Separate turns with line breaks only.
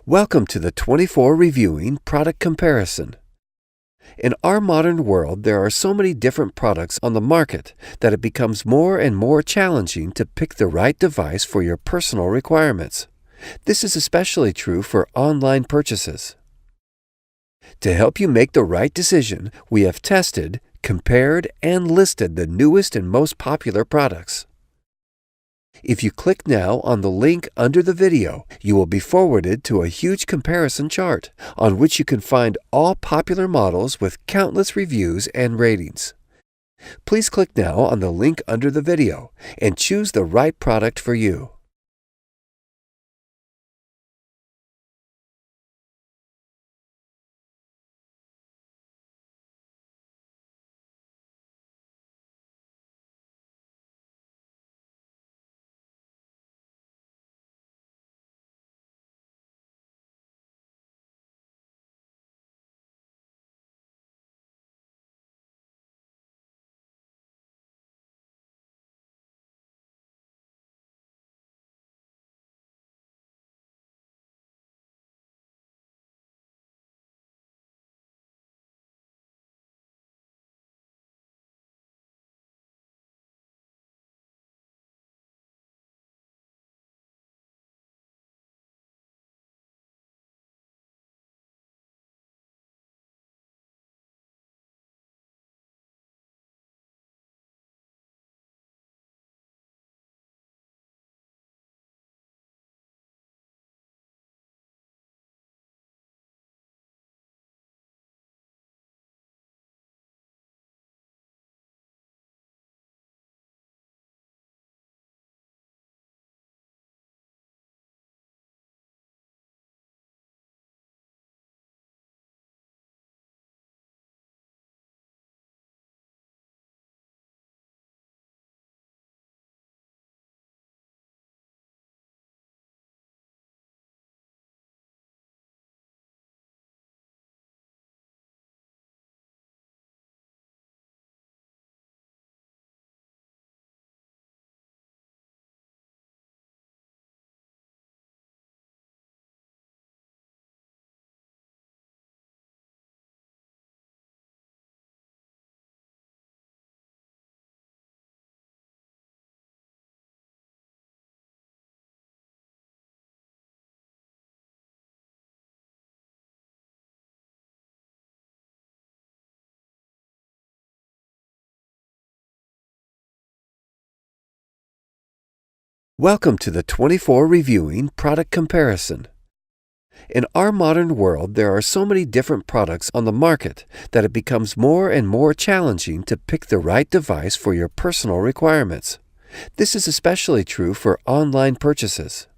Welcome to the 24 Reviewing Product Comparison. In our modern world, there are so many different products on the market that it becomes more and more challenging to pick the right device for your personal requirements. This is especially true for online purchases. To help you make the right decision, we have tested, compared, and listed the newest and most popular products. If you click now on the link under the video, you will be forwarded to a huge comparison chart on which you can find all popular models with countless reviews and ratings. Please click now on the link under the video and choose the right product for you. Welcome to the 24 Reviewing Product Comparison. In our modern world, there are so many different products on the market that it becomes more and more challenging to pick the right device for your personal requirements. This is especially true for online purchases.